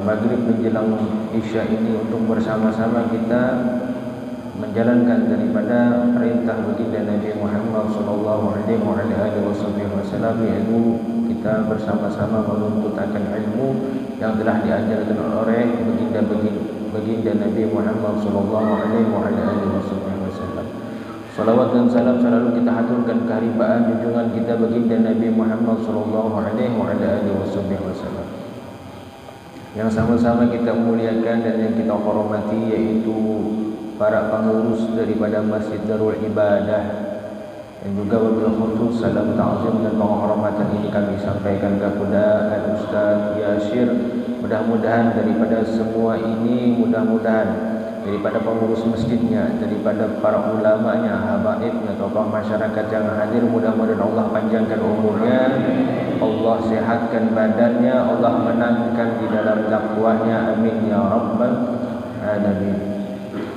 maghrib menjelang isya ini untuk bersama-sama kita menjalankan daripada perintah baginda Nabi Muhammad sallallahu alaihi wasallam, yaitu kita bersama-sama menuntut akan ilmu yang telah diajarkan oleh baginda Nabi Muhammad sallallahu alaihi wasallam. Salawat dan salam selalu kita haturkan keharibaan junjungan kita baginda Nabi Muhammad sallallahu alaihi wasallam, yang sama-sama kita muliakan dan yang kita hormati, yaitu para pengurus daripada Masjid Darul Ibadah, dan juga wabil khusus salam ta'zim dan penghormatan ini kami sampaikan kepada Al-Ustaz Yashir. Mudah-mudahan daripada semua ini, mudah-mudahan daripada pengurus masjidnya, daripada para ulamanya, habaibnya, tokoh masyarakat yang hadir, mudah-mudahan Allah panjangkan umurnya, Allah sehatkan badannya, Allah menangkan di dalam dakwahnya, amin ya rabbal alamin.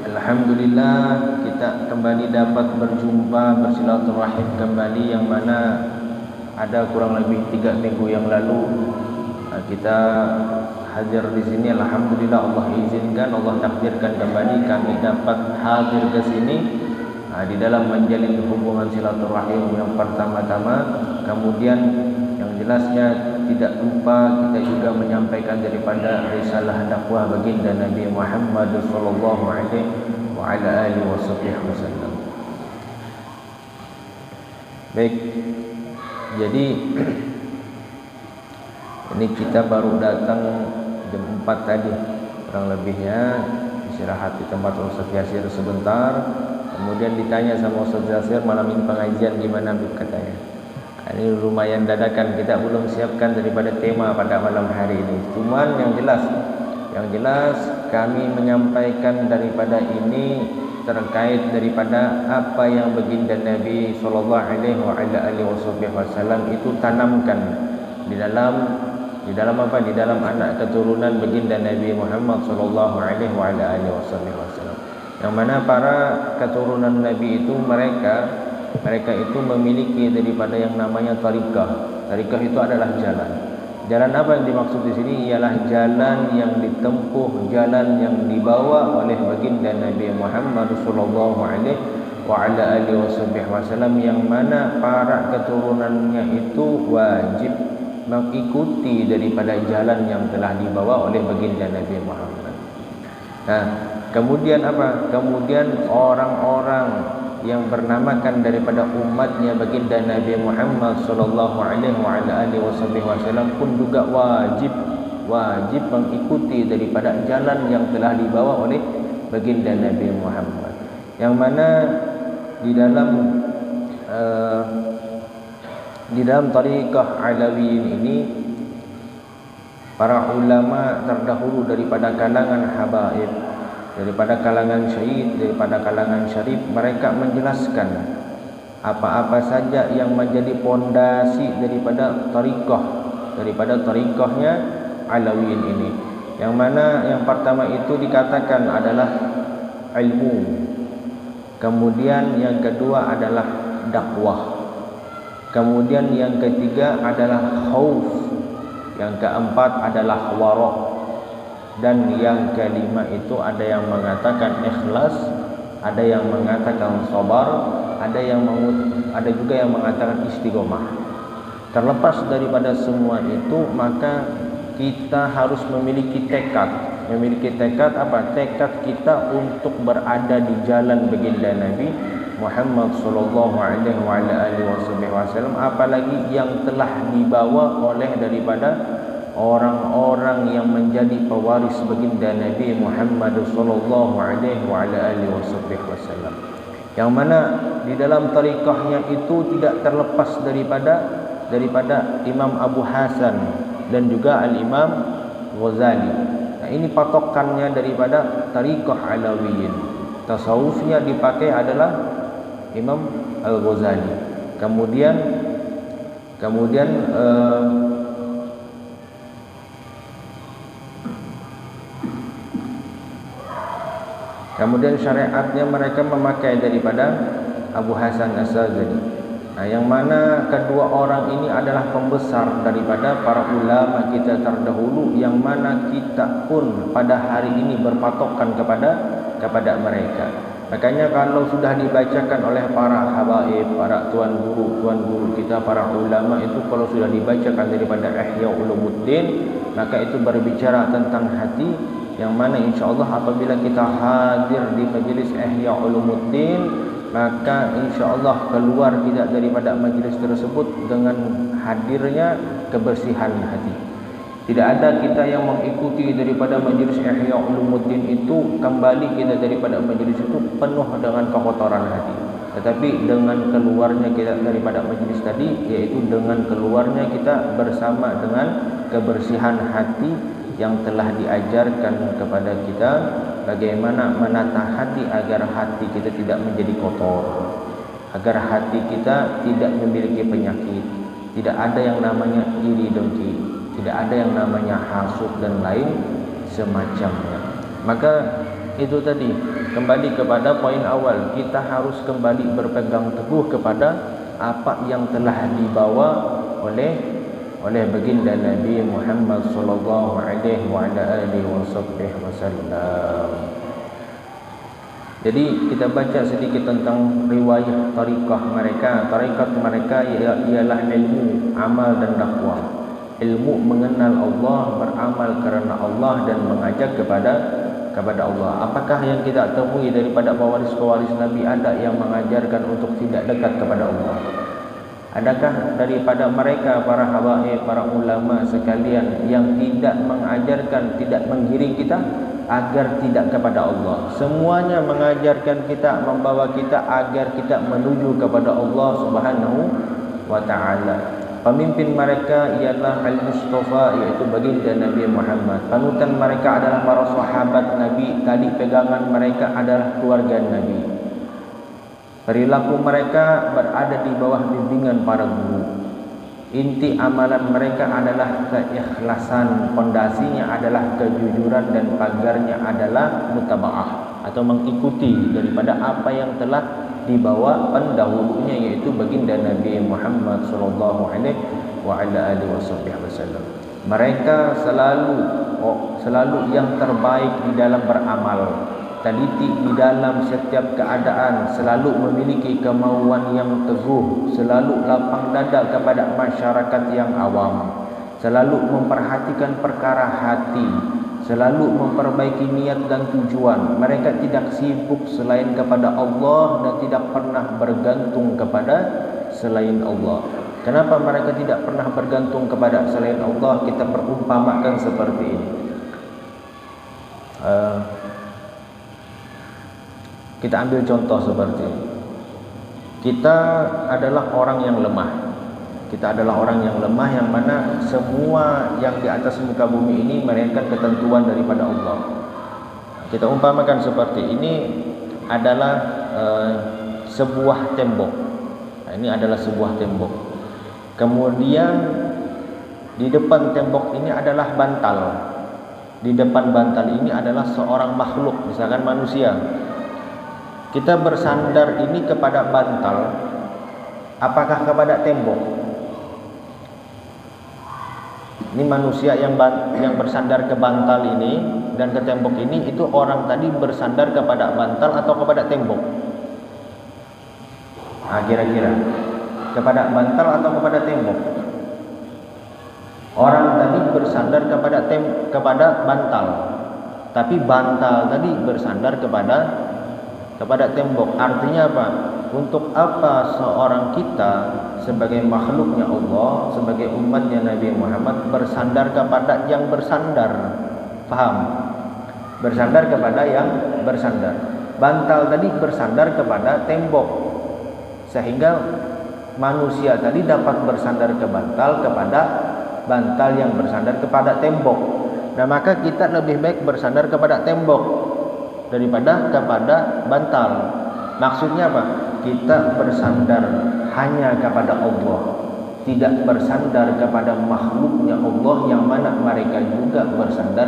Alhamdulillah, kita kembali dapat berjumpa, bersilaturahim kembali, yang mana ada kurang lebih 3 minggu yang lalu kita hadir di sini. Alhamdulillah, Allah izinkan, Allah takdirkan kembali kami dapat hadir ke sini di dalam menjalin hubungan silaturahim yang pertama-tama. Kemudian yang jelasnya tidak lupa kita juga menyampaikan daripada risalah dakwah baginda Nabi Muhammad sallallahu alaihi wasallam. Baik, jadi ini kita baru datang jam 4 tadi kurang lebihnya, istirahat di tempat Ustaz Yasir sebentar, kemudian ditanya sama Ustaz Yasir, malam ini pengajian gimana Bu, katanya. Ini lumayan dadakan, kita belum siapkan daripada tema pada malam hari ini. Cuman yang jelas kami menyampaikan daripada ini terkait daripada apa yang baginda Nabi sallallahu alaihi wasallam itu tanamkan di dalam apa? Di dalam anak keturunan baginda Nabi Muhammad sallallahu alaihi wasallam. Yang mana para keturunan Nabi itu mereka itu memiliki daripada yang namanya tariqah. Tariqah itu adalah jalan. Jalan apa yang dimaksud di sini? Ialah jalan yang ditempuh, jalan yang dibawa oleh baginda Nabi Muhammad sallallahu alaihi wasallam, yang mana para keturunannya itu wajib mengikuti daripada jalan yang telah dibawa oleh baginda Nabi Muhammad. Nah, kemudian apa? Kemudian orang-orang yang bernamakan daripada umatnya baginda Nabi Muhammad sallallahu alaihi wasallam pun juga wajib mengikuti daripada jalan yang telah dibawa oleh baginda Nabi Muhammad. Yang mana di dalam tariqah Alawiyin ini, para ulama terdahulu daripada kalangan habaib, daripada kalangan syahid, daripada kalangan syarif, mereka menjelaskan apa-apa saja yang menjadi pondasi daripada tariqahnya Alawiyin ini. Yang mana yang pertama itu dikatakan adalah ilmu, kemudian yang kedua adalah dakwah, kemudian yang ketiga adalah khauf, yang keempat adalah wara', dan yang kelima itu ada yang mengatakan ikhlas, ada yang mengatakan sabar, ada juga yang mengatakan istiqomah. Terlepas daripada semua itu, maka kita harus memiliki tekad apa? Tekad kita untuk berada di jalan baginda Nabi Muhammad sallallahu alaihi wasallam, apalagi yang telah dibawa oleh daripada orang-orang yang menjadi pewaris baginda Nabi Muhammad sallallahu alaihi wasallam, yang mana di dalam tariqahnya itu tidak terlepas daripada Imam Abu Hasan dan juga Al-Imam Ghazali. Nah, ini patokannya daripada tariqah Alawiyin. Tasawufnya dipakai adalah Imam Al-Ghazali. Kemudian syariatnya mereka memakai daripada Abu Hasan As-Sazali. Nah, yang mana kedua orang ini adalah pembesar daripada para ulama kita terdahulu, yang mana kita pun pada hari ini berpatokan kepada mereka. Makanya kalau sudah dibacakan oleh para habaib, para tuan guru kita, para ulama itu, kalau sudah dibacakan daripada Ihya Ulumuddin, maka itu berbicara tentang hati, yang mana insyaAllah apabila kita hadir di majlis Ihya Ulumuddin, maka insyaAllah keluar kita daripada majlis tersebut dengan hadirnya kebersihan hati. Tidak ada kita yang mengikuti daripada majlis Ihya Ulumuddin itu, kembali kita daripada majlis itu penuh dengan kekotoran hati. Tetapi dengan keluarnya kita daripada majlis tadi, yaitu dengan keluarnya kita bersama dengan kebersihan hati yang telah diajarkan kepada kita, bagaimana menata hati agar hati kita tidak menjadi kotor, agar hati kita tidak memiliki penyakit, tidak ada yang namanya iri dengki, tidak ada yang namanya hasud dan lain semacamnya. Maka itu tadi, kembali kepada poin awal, kita harus kembali berpegang teguh kepada apa yang telah dibawa oleh baginda Nabi Muhammad sallallahu alaihi wasallam. Jadi kita baca sedikit tentang riwayat tariqah mereka. Tariqat mereka ialah ilmu, amal dan dakwah. Ilmu mengenal Allah, beramal karena Allah dan mengajak kepada Allah. Apakah yang kita temui daripada pewaris-pewaris Nabi ada yang mengajarkan untuk tidak dekat kepada Allah? Adakah daripada mereka para habaib, para ulama sekalian yang tidak mengajarkan, tidak menggiring kita agar tidak kepada Allah? Semuanya mengajarkan kita, membawa kita agar kita menuju kepada Allah Subhanahu wa taala. Pemimpin mereka ialah Al-Mustafa, yaitu baginda Nabi Muhammad. Panutan mereka adalah para sahabat Nabi, tali pegangan mereka adalah keluarga Nabi. Perilaku mereka berada di bawah bimbingan para guru. Inti amalan mereka adalah keikhlasan, pondasinya adalah kejujuran, dan pagarnya adalah mutaba'ah atau mengikuti daripada apa yang telah dibawa pendahulunya, yaitu baginda Nabi Muhammad sallallahu alaihi wasallam. Mereka selalu yang terbaik di dalam beramal, teliti di dalam setiap keadaan, selalu memiliki kemauan yang teguh, selalu lapang dada kepada masyarakat yang awam, selalu memperhatikan perkara hati, selalu memperbaiki niat dan tujuan. Mereka tidak sibuk selain kepada Allah dan tidak pernah bergantung kepada selain Allah. Kenapa mereka tidak pernah bergantung kepada selain Allah? Kita perumpamakan seperti ini. Kita ambil contoh seperti ini. Kita adalah orang yang lemah. Kita adalah orang yang lemah, yang mana semua yang di atas muka bumi ini melainkan ketentuan daripada Allah. Kita umpamakan seperti ini adalah sebuah tembok. Nah, ini adalah sebuah tembok. Kemudian di depan tembok ini adalah bantal. Di depan bantal ini adalah seorang makhluk, misalkan manusia. Kita bersandar ini kepada bantal, apakah kepada tembok? Ini manusia yang bersandar ke bantal ini dan ke tembok ini, itu orang tadi bersandar kepada bantal atau kepada tembok? Nah, kira-kira kepada bantal atau kepada tembok? Orang tadi bersandar kepada bantal, tapi bantal tadi bersandar kepada tembok. Artinya apa? Untuk apa seorang kita sebagai makhluknya Allah, sebagai umatnya Nabi Muhammad bersandar kepada yang bersandar? Paham? Bersandar kepada yang bersandar. Bantal tadi bersandar kepada tembok, sehingga manusia tadi dapat bersandar ke bantal, kepada bantal yang bersandar kepada tembok. Nah, maka kita lebih baik bersandar kepada tembok daripada kepada bantal. Maksudnya apa? Kita bersandar hanya kepada Allah, tidak bersandar kepada makhluknya Allah, yang mana mereka juga bersandar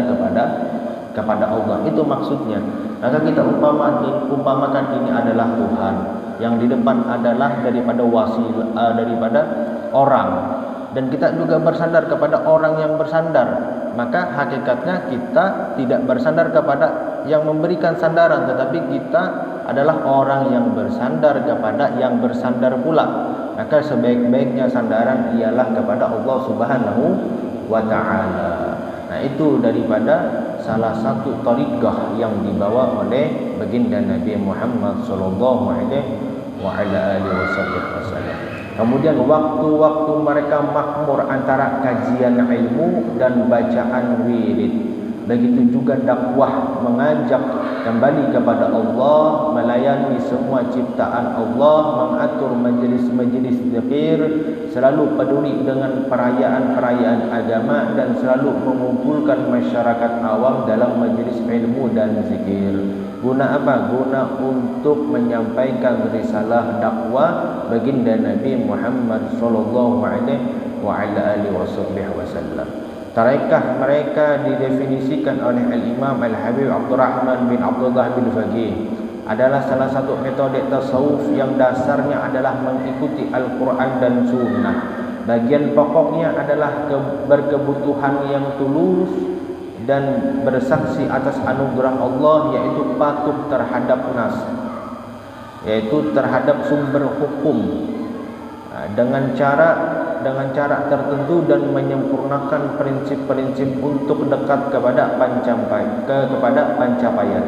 kepada Allah. Itu maksudnya. Maka kita umpamakan ini adalah Tuhan. Yang di depan adalah daripada daripada orang. Dan kita juga bersandar kepada orang yang bersandar. Maka hakikatnya kita tidak bersandar kepada yang memberikan sandaran, tetapi kita adalah orang yang bersandar kepada yang bersandar pula. Maka sebaik-baiknya sandaran ialah kepada Allah Subhanahu wa ta'ala. Nah, itu daripada salah satu tariqah yang dibawa oleh baginda Nabi Muhammad sallallahu alaihi wasallam. Kemudian waktu-waktu mereka makmur antara kajian ilmu dan bacaan wirid. Begitu juga dakwah, mengajak kembali kepada Allah, melayani semua ciptaan Allah, mengatur majlis-majlis zikir, selalu peduli dengan perayaan-perayaan agama dan selalu mengumpulkan masyarakat awam dalam majlis ilmu dan zikir. Guna apa? Guna untuk menyampaikan risalah dakwah baginda Nabi Muhammad sallallahu alaihi wasallam. Tarekat mereka didefinisikan oleh Al-Imam Al-Habib Abdurrahman bin Abdullah bin Faqih adalah salah satu metode tasawuf yang dasarnya adalah mengikuti Al-Quran dan Sunnah. Bagian pokoknya adalah berkebutuhan yang tulus dan bersaksi atas anugerah Allah, yaitu patuh terhadap nas, yaitu terhadap sumber hukum dengan cara tertentu dan menyempurnakan prinsip-prinsip untuk dekat kepada pencapaian.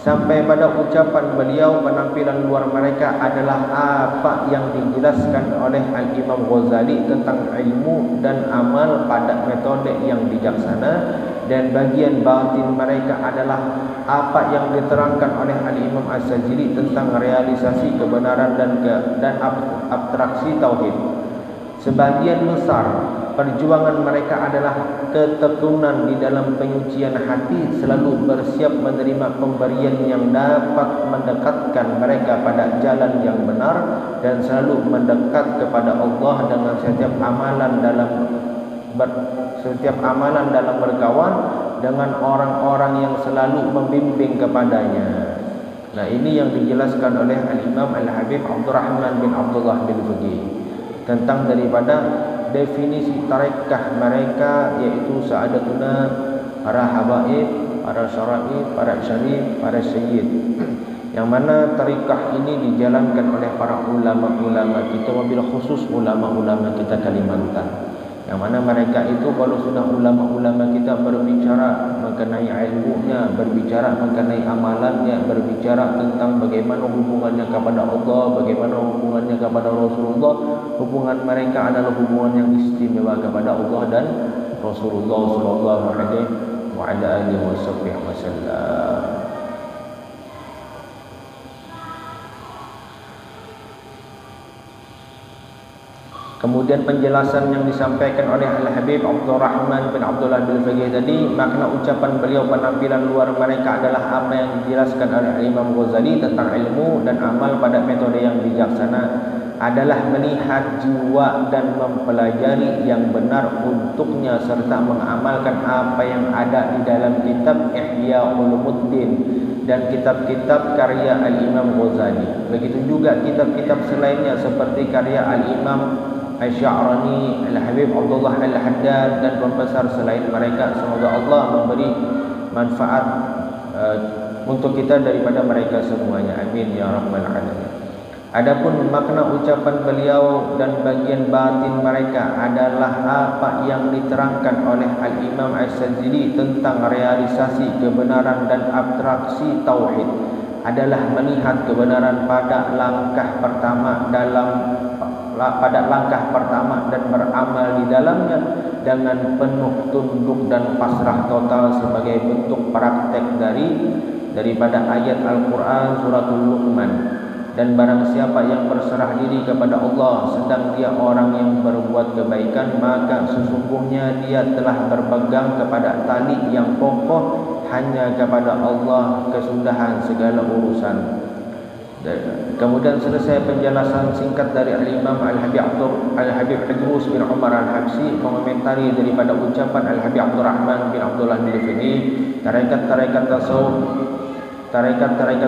Sampai pada ucapan beliau, penampilan luar mereka adalah apa yang dijelaskan oleh Al-Imam Ghazali tentang ilmu dan amal pada metode yang bijaksana, dan bagian batin mereka adalah apa yang diterangkan oleh Al-Imam As-Sajili tentang realisasi kebenaran dan abstraksi tauhid. Sebagian besar perjuangan mereka adalah ketekunan di dalam penyucian hati, selalu bersiap menerima pemberian yang dapat mendekatkan mereka pada jalan yang benar, dan selalu mendekat kepada Allah dengan setiap amalan dalam berkawan dengan orang-orang yang selalu membimbing kepadanya. Nah, ini yang dijelaskan oleh Al-Imam Al-Habib Abdurrahman bin Abdullah bin Faqih tentang daripada definisi tarekat mereka, yaitu sa'adatuna, para habaib, para syara'i, para syarif, para sayyid. Yang mana tarekat ini dijalankan oleh para ulama-ulama kita, wabil khusus ulama-ulama kita Kalimantan. Yang mana mereka itu kalau sudah ulama-ulama kita berbicara mengenai ilmunya, berbicara mengenai amalannya, berbicara tentang bagaimana hubungannya kepada Allah, bagaimana hubungannya kepada Rasulullah, hubungan mereka adalah hubungan yang istimewa kepada Allah dan Rasulullah sallallahu alaihi wasallam. Kemudian penjelasan yang disampaikan oleh Al-Habib Abdurrahman bin Abdullah bin Faqih tadi, makna ucapan beliau penampilan luar mereka adalah apa yang dijelaskan oleh Imam Ghazali tentang ilmu dan amal pada metode yang bijaksana, adalah melihat jiwa dan mempelajari yang benar untuknya serta mengamalkan apa yang ada di dalam kitab Ihya Ulumuddin dan kitab-kitab karya Al-Imam Ghazali. Begitu juga kitab-kitab selainnya seperti karya Al-Imam Asy-Sya'rani, Al-Habib Abdullah Al-Haddad dan pembesar selain mereka. Semoga Allah memberi manfaat untuk kita daripada mereka semuanya. Amin ya rabbal alamin. Adapun makna ucapan beliau dan bagian batin mereka adalah apa yang diterangkan oleh Al-Imam As-Sajili tentang realisasi kebenaran dan abstraksi tauhid, adalah melihat kebenaran pada langkah pertama dan beramal di dalamnya dengan penuh tunduk dan pasrah total sebagai bentuk praktek daripada ayat Al-Quran suratul Luqman. Dan barang siapa yang berserah diri kepada Allah sedang dia orang yang berbuat kebaikan, maka sesungguhnya dia telah berpegang kepada tali yang kokoh hanya kepada Allah kesudahan segala urusan. Kemudian selesai penjelasan singkat dari Al-Imam Al-Habib Idrus bin Umar Al-Habsyi mengomentari daripada ucapan Al-Habib Abdurrahman bin Abdullah bin Fiqih, tarekat-tarekat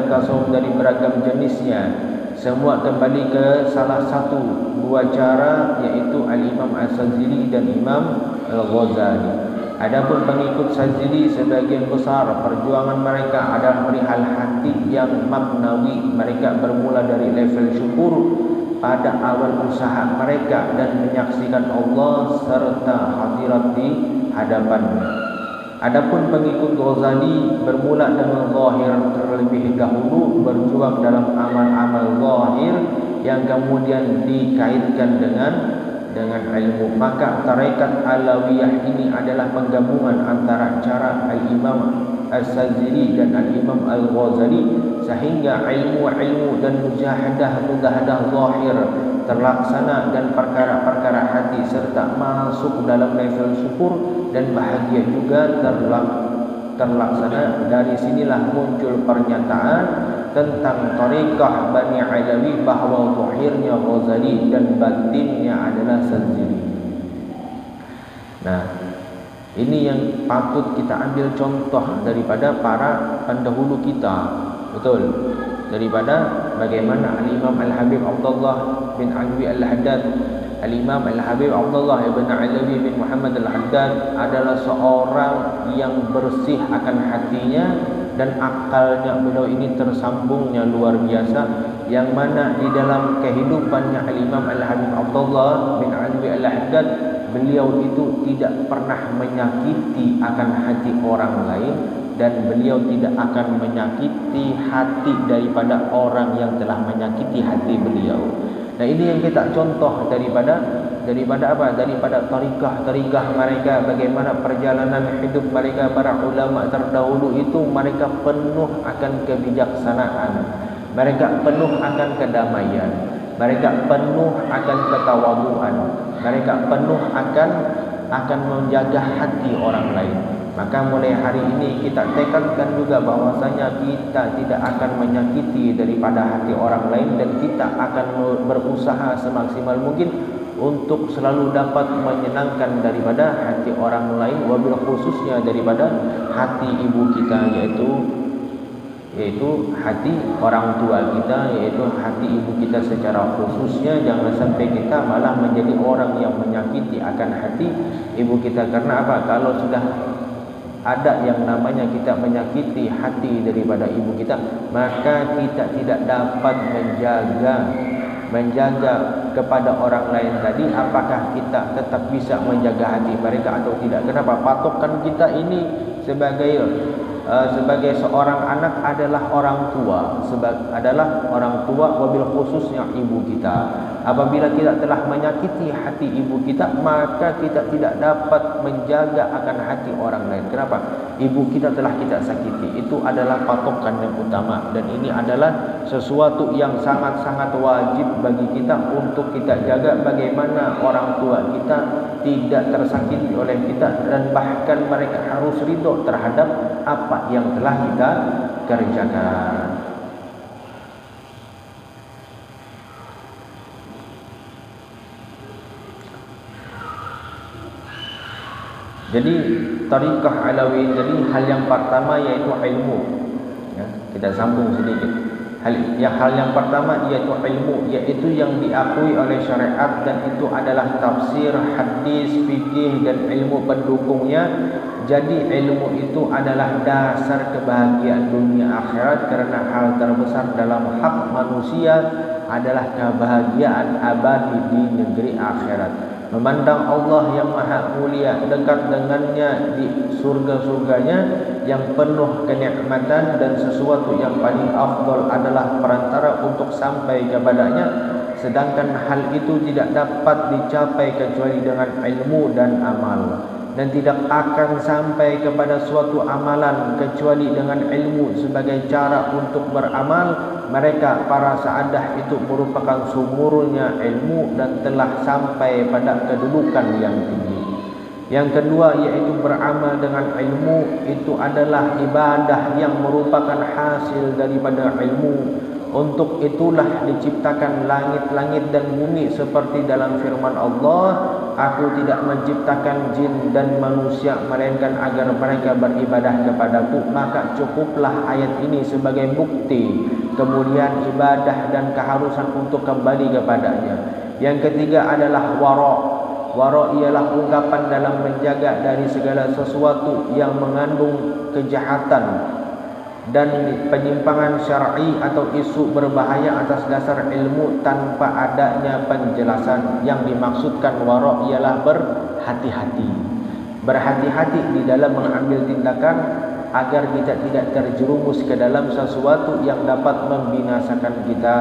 tasawuf dari beragam jenisnya semua kembali ke salah satu dua cara, yaitu Al-Imam As-Sazili dan Imam Al-Ghazali. Adapun pengikut Sazili, sebagian besar perjuangan mereka adalah perihal hati yang maknawi. Mereka bermula dari level syukur pada awal usaha mereka dan menyaksikan Allah serta hadirat di hadapannya. Adapun pengikut Ghazali bermula dengan zahir terlebih dahulu, berjuang dalam amal-amal zahir yang kemudian dikaitkan dengan ilmu. Maka tarekat Alawiyah ini adalah penggabungan antara cara Al-Imam As-Sazili dan Al-Imam Al-Ghazali, sehingga ilmu dan mujahadah zahir terlaksana dan perkara-perkara hati serta masuk dalam level syukur dan bahagia juga terlaksana. Dari sinilah muncul pernyataan tentang tariqah Bani Alawi bahwa zahirnya Ghazali dan batinnya adalah Sazili. Nah, ini yang patut kita ambil contoh daripada para pendahulu kita, betul? Daripada bagaimana Al-Imam Al-Habib Abdullah bin Alawi Al-Haddad, Al-Imam Al-Habib Abdullah bin Alawi bin Muhammad Al-Haddad adalah seorang yang bersih akan hatinya dan akalnya. Beliau ini tersambungnya luar biasa, yang mana di dalam kehidupannya Al-Imam Al-Habib Abdullah bin Alawi Al-Haddad, beliau itu tidak pernah menyakiti akan hati orang lain, dan beliau tidak akan menyakiti hati daripada orang yang telah menyakiti hati beliau. Nah, ini yang kita contoh daripada apa? Daripada tarikah mereka, bagaimana perjalanan hidup mereka. Para ulama terdahulu itu mereka penuh akan kebijaksanaan, mereka penuh akan kedamaian, mereka penuh akan ketawaduan, mereka penuh akan menjaga hati orang lain. Maka mulai hari ini kita tekankan juga bahwasanya kita tidak akan menyakiti daripada hati orang lain, dan kita akan berusaha semaksimal mungkin untuk selalu dapat menyenangkan daripada hati orang lain, wabil khususnya daripada hati ibu kita, yaitu hati orang tua kita, yaitu hati ibu kita secara khususnya. Jangan sampai kita malah menjadi orang yang menyakiti akan hati ibu kita. Karena apa? Kalau sudah ada yang namanya kita menyakiti hati daripada ibu kita, maka kita tidak dapat menjaga kepada orang lain tadi, apakah kita tetap bisa menjaga hati mereka atau tidak. Kenapa? Patokan kita ini sebagai seorang anak adalah orang tua, wabil khususnya ibu kita. Apabila kita telah menyakiti hati ibu kita, maka kita tidak dapat menjaga akan hati orang lain. Kenapa? Ibu kita telah kita sakiti. Itu adalah patokan yang utama, dan ini adalah sesuatu yang sangat-sangat wajib bagi kita untuk kita jaga, bagaimana orang tua kita tidak tersakiti oleh kita, dan bahkan mereka harus ridho terhadap apa yang telah kita kerjakan. Jadi tarikah Alawi, jadi hal yang pertama yaitu ilmu. Ya, kita sambung sedikit. Hal yang pertama yaitu ilmu, yaitu yang diakui oleh syariat, dan itu adalah tafsir, hadis, fikih dan ilmu pendukungnya. Jadi ilmu itu adalah dasar kebahagiaan dunia akhirat, karena hal terbesar dalam hak manusia adalah kebahagiaan abadi di negeri akhirat. Memandang Allah yang maha mulia, dekat dengannya di surga-surganya yang penuh kenikmatan, dan sesuatu yang paling afdal adalah perantara untuk sampai kepadanya. Sedangkan hal itu tidak dapat dicapai kecuali dengan ilmu dan amal, dan tidak akan sampai kepada suatu amalan kecuali dengan ilmu sebagai cara untuk beramal. Mereka para saadah itu merupakan sumurnya ilmu dan telah sampai pada kedudukan yang tinggi. Yang kedua yaitu beramal dengan ilmu, itu adalah ibadah yang merupakan hasil daripada ilmu. Untuk itulah diciptakan langit-langit dan bumi, seperti dalam firman Allah, aku tidak menciptakan jin dan manusia melainkan agar mereka beribadah kepadaku. Maka cukuplah ayat ini sebagai bukti kemuliaan ibadah dan keharusan untuk kembali kepadanya. Yang ketiga adalah wara'. Wara' ialah ungkapan dalam menjaga dari segala sesuatu yang mengandung kejahatan dan penyimpangan syar'i atau isu berbahaya atas dasar ilmu tanpa adanya penjelasan. Yang dimaksudkan wara' ialah berhati-hati. Berhati-hati di dalam mengambil tindakan agar kita tidak terjerumus ke dalam sesuatu yang dapat membinasakan kita.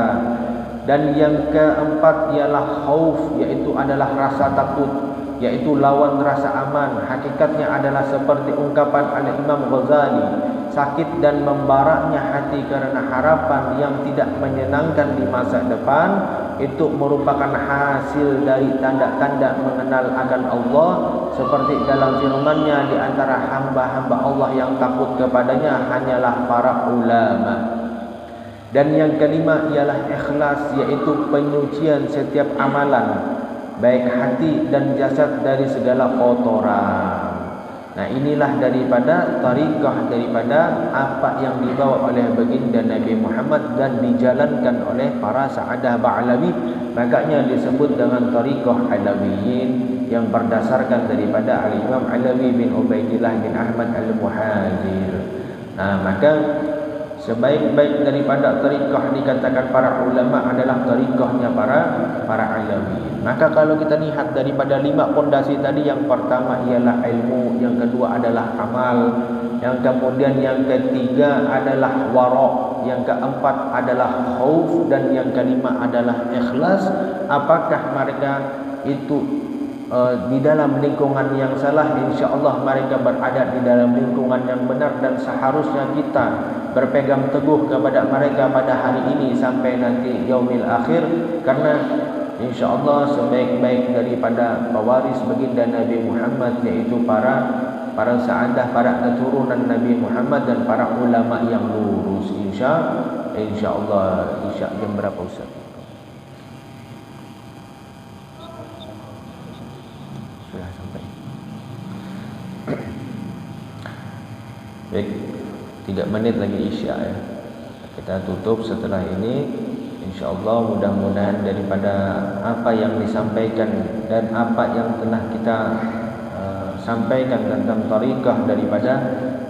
Dan yang keempat ialah khauf, yaitu adalah rasa takut, yaitu lawan rasa aman. Hakikatnya adalah seperti ungkapan Al-Imam Ghazali, sakit dan membaraknya hati karena harapan yang tidak menyenangkan di masa depan itu merupakan hasil dari tanda-tanda mengenal akan Allah, seperti dalam firman-Nya, di antara hamba-hamba Allah yang takut kepadanya hanyalah para ulama. Dan yang kelima ialah ikhlas, yaitu penyucian setiap amalan, baik hati dan jasad, dari segala kotoran. Nah, inilah daripada tariqah, daripada apa yang dibawa oleh baginda Nabi Muhammad dan dijalankan oleh para sa'adah ba'alawi. Makanya disebut dengan tariqah alawiyin, yang berdasarkan daripada Al-Imam Alawi bin Ubaidillah bin Ahmad Al-Muhajir. Nah, maka sebaik-baik daripada tariqah dikatakan para ulama adalah tariqahnya para alawi. Maka kalau kita lihat daripada 5 pondasi tadi, yang pertama ialah ilmu, yang kedua adalah amal, yang kemudian yang ketiga adalah wara', yang keempat adalah khauf, dan yang kelima adalah ikhlas. Apakah mereka itu di dalam lingkungan yang salah? InsyaAllah mereka berada di dalam lingkungan yang benar, dan seharusnya kita berpegang teguh kepada mereka pada hari ini sampai nanti yaumil akhir. Karena InsyaAllah sebaik-baik daripada pewaris baginda Nabi Muhammad, yaitu para sa'adah, para keturunan Nabi Muhammad dan para ulama yang lurus. InsyaAllah. Isya jam berapa Ustaz? Sudah sampai. Baik, 3 menit lagi isya ya. Kita tutup setelah ini. InsyaAllah mudah-mudahan daripada apa yang disampaikan dan apa yang telah kita sampaikan tentang tariqah daripada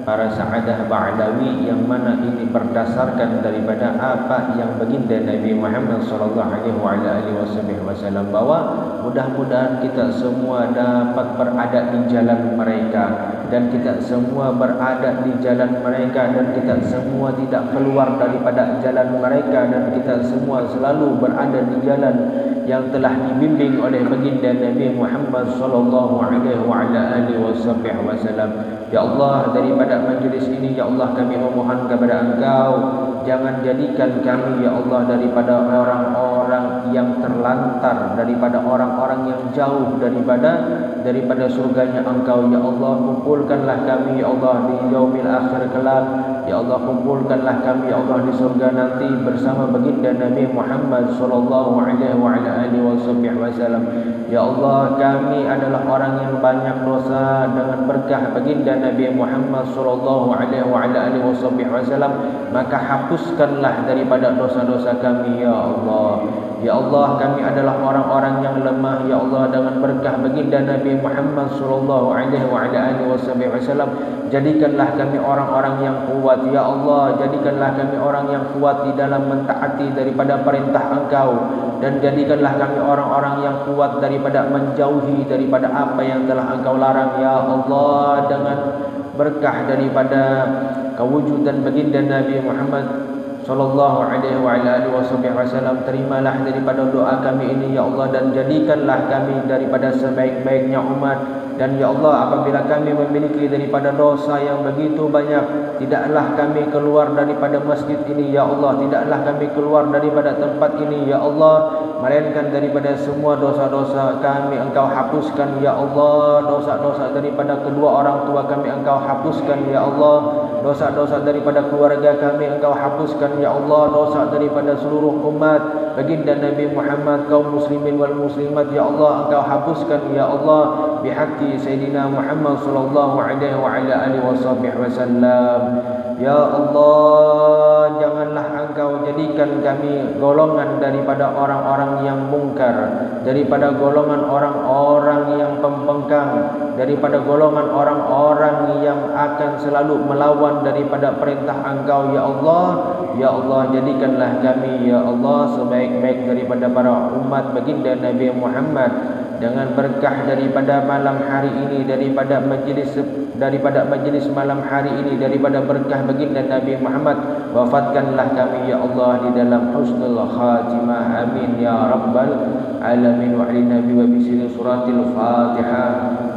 para sa'adah ba'alawi, yang mana ini berdasarkan daripada apa yang baginda Nabi Muhammad SAW bawa. Mudah-mudahan kita semua dapat berada di jalan mereka, dan kita semua berada di jalan mereka, dan kita semua tidak keluar daripada jalan mereka, dan kita semua selalu berada di jalan yang telah dibimbing oleh baginda Nabi Muhammad SAW. Ya Allah, daripada majlis ini, Ya Allah, kami memohon kepada Engkau, jangan jadikan kami, Ya Allah, daripada orang-orang yang terlantar, daripada orang-orang yang jauh daripada surganya Engkau. Ya Allah, kumpulkanlah kami, Ya Allah, di yaumil akhir kelak. Ya Allah, kumpulkanlah kami, Ya Allah, di surga nanti bersama baginda Nabi Muhammad SAW. Ya Allah, kami adalah orang yang banyak dosa. Dengan berkah baginda Nabi Muhammad SAW, maka hapuskanlah daripada dosa-dosa kami, Ya Allah. Ya Allah, kami adalah orang-orang yang lemah. Ya Allah, dengan berkah baginda Nabi Muhammad SAW, jadikanlah kami orang-orang yang kuat. Ya Allah, jadikanlah kami orang yang kuat di dalam mentaati daripada perintah Engkau, dan jadikanlah kami orang-orang yang kuat daripada menjauhi daripada apa yang telah Engkau larang. Ya Allah, dengan berkah daripada kewujudan baginda Nabi Muhammad sallallahu alaihi wasallam, terimalah daripada doa kami ini, Ya Allah, dan jadikanlah kami daripada sebaik-baiknya umat, Dan ya Allah, apabila kami memiliki daripada dosa yang begitu banyak, tidaklah kami keluar daripada masjid ini ya Allah, tidaklah kami keluar daripada tempat ini ya Allah, melainkan daripada semua dosa-dosa kami Engkau hapuskan ya Allah. Dosa-dosa daripada kedua orang tua kami Engkau hapuskan ya Allah. Dosa-dosa daripada keluarga kami Engkau hapuskan ya Allah. Dosa daripada seluruh umat baginda Nabi Muhammad, kaum muslimin wal muslimat ya Allah, Engkau hapuskan ya Allah, bihaqqi Sayyidina Muhammad sallallahu alaihi wa ala alihi wasallam. Ya Allah, janganlah Engkau jadikan kami golongan daripada orang-orang yang mungkar, daripada golongan orang-orang yang pembengkang, daripada golongan orang-orang yang akan selalu melawan daripada perintah Engkau ya Allah. Ya Allah, jadikanlah kami ya Allah sebaik-baik daripada para umat baginda Nabi Muhammad, dengan berkah daripada malam hari ini, daripada majlis malam hari ini, daripada berkah baginda Nabi Muhammad, wafatkanlah kami ya Allah di dalam husnul khatimah. Amin ya rabbal alamin. Wa ala nabi wa bisiri suratil Fatihah.